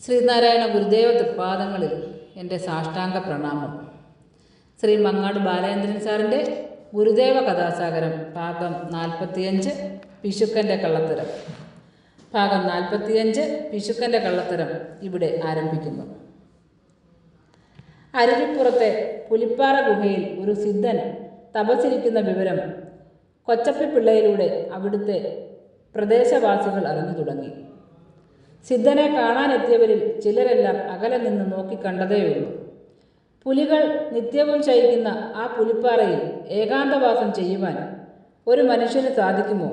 ശ്രീനാരായണ ഗുരുദേവ തൃപ്പാദങ്ങളിൽ എൻ്റെ സാഷ്ടാംഗ പ്രണാമം. ശ്രീ മങ്ങാട് ബാലേന്ദ്രൻ സാറിൻ്റെ ഗുരുദേവ കഥാസാഗരം ഭാഗം 45 പിശുക്കൻ്റെ കള്ളത്തരം. ഭാഗം 45 പിശുക്കൻ്റെ കള്ളത്തരം ഇവിടെ ആരംഭിക്കുന്നു. അരുവിപ്പുറത്തെ പുലിപ്പാറ ഗുഹയിൽ ഒരു സിദ്ധൻ തപസ്സിരിക്കുന്ന വിവരം കൊച്ചപ്പിപ്പിള്ളയിലൂടെ അവിടുത്തെ പ്രദേശവാസികൾ അറിഞ്ഞു തുടങ്ങി. സിദ്ധനെ കാണാനെത്തിയവരിൽ ചിലരെല്ലാം അകലെ നിന്ന് നോക്കിക്കണ്ടതേയുള്ളൂ. പുലികൾ നിത്യവും ശയിക്കുന്ന ആ പുലിപ്പാറയിൽ ഏകാന്തവാസം ചെയ്യുവാൻ ഒരു മനുഷ്യന് സാധിക്കുമോ?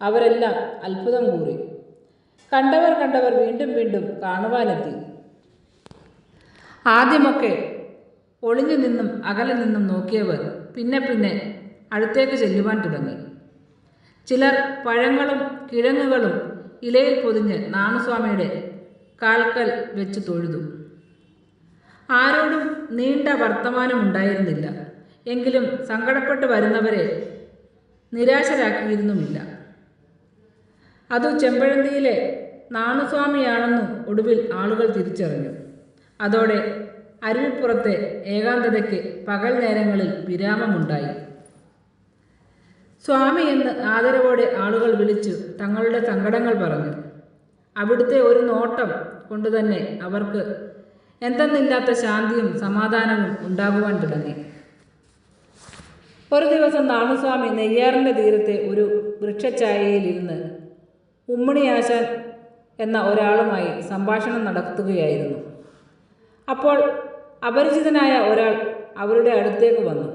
അവരെല്ലാം അത്ഭുതം കൂറി. കണ്ടവർ വീണ്ടും വീണ്ടും കാണുവാനെത്തി. ആദ്യമൊക്കെ ഒളിഞ്ഞു നിന്നും അകലെ നിന്നും നോക്കിയവർ പിന്നെ അടുത്തേക്ക് ചെല്ലുവാൻ തുടങ്ങി. ചിലർ പഴങ്ങളും കിഴങ്ങുകളും ഇലയിൽ പൊതിഞ്ഞ് നാണുസ്വാമിയുടെ കാൽക്കൽ വെച്ച് തൊഴുതു. ആരോടും നീണ്ട വർത്തമാനമുണ്ടായിരുന്നില്ല. എങ്കിലും സങ്കടപ്പെട്ട് വരുന്നവരെ നിരാശരാക്കിയിരുന്നുമില്ല. അതു ചെമ്പഴന്തിയിലെ നാണുസ്വാമിയാണെന്നു ഒടുവിൽ ആളുകൾ തിരിച്ചറിഞ്ഞു. അതോടെ അരുവിപ്പുറത്തെ ഏകാന്തതയ്ക്ക് പകൽ നേരങ്ങളിൽ വിരാമമുണ്ടായി. സ്വാമി എന്ന് ആദരവോടെ ആളുകൾ വിളിച്ചു തങ്ങളുടെ സങ്കടങ്ങൾ പറഞ്ഞു. അവിടുത്തെ ഒരു നോട്ടം കൊണ്ടുതന്നെ അവർക്ക് എന്തെന്നില്ലാത്ത ശാന്തിയും സമാധാനവും ഉണ്ടാകുവാൻ തുടങ്ങി. ഒരു ദിവസം നാണുസ്വാമി നെയ്യാറിൻ്റെ തീരത്തെ ഒരു വൃക്ഷഛായയിലിരുന്ന് ഉമ്മണിയാശാൻ എന്ന ഒരാളുമായി സംഭാഷണം നടത്തുകയായിരുന്നു. അപ്പോൾ അപരിചിതനായ ഒരാൾ അവരുടെ അടുത്തേക്ക് വന്നു.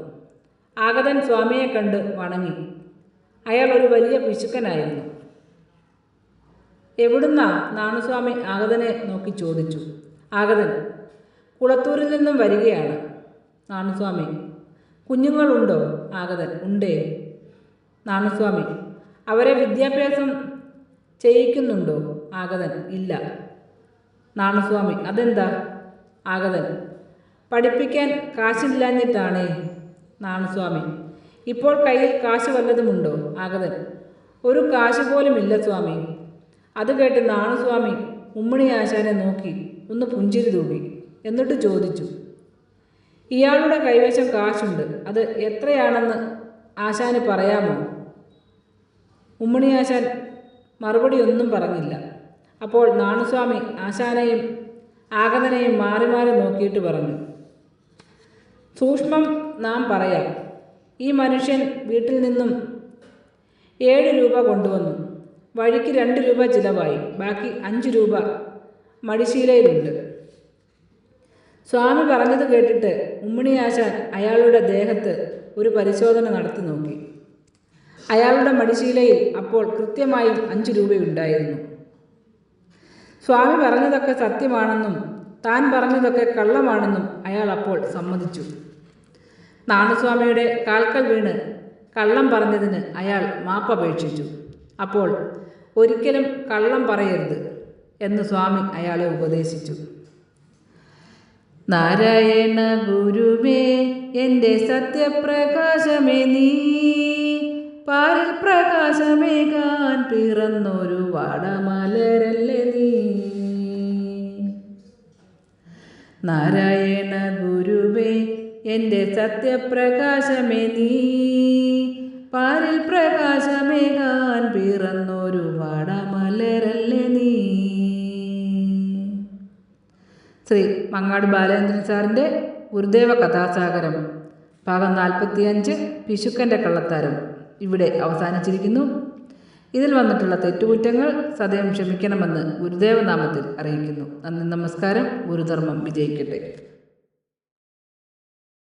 ആഗതൻ സ്വാമിയെ കണ്ട് വണങ്ങി. അയാൾ ഒരു വലിയ പിശുക്കനായിരുന്നു. എവിടുന്നാ? നാണുസ്വാമി ആഗതനെ നോക്കി ചോദിച്ചു. ആഗതൻ: കുളത്തൂരിൽ നിന്നും വരികയാണ്. നാണുസ്വാമി: കുഞ്ഞുങ്ങളുണ്ടോ? ആഗതൻ: ഉണ്ടേ. നാണുസ്വാമി: അവരെ വിദ്യാഭ്യാസം ചെയ്യിക്കുന്നുണ്ടോ? ആഗതൻ: ഇല്ല. നാണുസ്വാമി: അതെന്താ? ആഗതൻ: പഠിപ്പിക്കാൻ കാശില്ലാഞ്ഞിട്ടാണേ. നാണുസ്വാമി: ഇപ്പോൾ കയ്യിൽ കാശ് വല്ലതുമുണ്ടോ? ആഗതൻ: ഒരു കാശ് പോലും ഇല്ല സ്വാമി. അത് കേട്ട് നാണുസ്വാമി ഉമ്മണിയാശാനെ നോക്കി ഒന്ന് പുഞ്ചിരി തൂകി. എന്നിട്ട് ചോദിച്ചു: ഇയാളുടെ കൈവശം കാശുണ്ട്, അത് എത്രയാണെന്ന് ആശാന് പറയാമോ? ഉമ്മണിയാശാൻ മറുപടി ഒന്നും പറഞ്ഞില്ല. അപ്പോൾ നാണുസ്വാമി ആശാനെയും ആഗതനെയും മാറി മാറി നോക്കിയിട്ട് പറഞ്ഞു: സൂക്ഷ്മം നാം പറയാം. ഈ മനുഷ്യൻ വീട്ടിൽ നിന്നും 7 രൂപ കൊണ്ടുവന്നു. വഴിക്ക് 2 രൂപ ചിലവായി. ബാക്കി 5 രൂപ മടിശീലയിലുണ്ട്. സ്വാമി പറഞ്ഞത് കേട്ടിട്ട് ഉമ്മണിയാശാൻ അയാളുടെ ദേഹത്ത് ഒരു പരിശോധന നടത്തി നോക്കി. അയാളുടെ മടിശീലയിൽ അപ്പോൾ കൃത്യമായും 5 രൂപയുണ്ടായിരുന്നു. സ്വാമി പറഞ്ഞതൊക്കെ സത്യമാണെന്നും താൻ പറഞ്ഞതൊക്കെ കള്ളമാണെന്നും അയാൾ അപ്പോൾ സമ്മതിച്ചു. നാണുസ്വാമിയുടെ കാൽക്കൽ വീണ് കള്ളം പറഞ്ഞതിന് അയാൾ മാപ്പപേക്ഷിച്ചു. അപ്പോൾ ഒരിക്കലും കള്ളം പറയരുത് എന്ന് സ്വാമി അയാളെ ഉപദേശിച്ചു. നാരായണ ഗുരുവേ എൻ്റെ സത്യപ്രകാശമേ, നീ പാരിൽ പ്രകാശമേകാൻ പിറന്നൊരു വാടമലരല്ലേ നീ. നാരായണ ഗുരുവേ എൻ്റെ സത്യപ്രകാശമേ, നീ പാരിൽ പ്രകാശമേകാൻ പിറന്നൊരു വാടമലരല്ലേ നീ. ശ്രീ മങ്ങാട് ബാലേന്ദ്രൻ സാറിൻ്റെ ഗുരുദേവ കഥാസാഗരം ഭാഗം 45 പിശുക്കൻ്റെ കള്ളത്തരം ഇവിടെ അവസാനിച്ചിരിക്കുന്നു. ഇതിൽ വന്നിട്ടുള്ള തെറ്റുകുറ്റങ്ങൾ സദയം ക്ഷമിക്കണമെന്ന് ഗുരുദേവനാമത്തിൽ അറിയിക്കുന്നു. നന്ദി, നമസ്കാരം. ഗുരുധർമ്മം വിജയിക്കട്ടെ.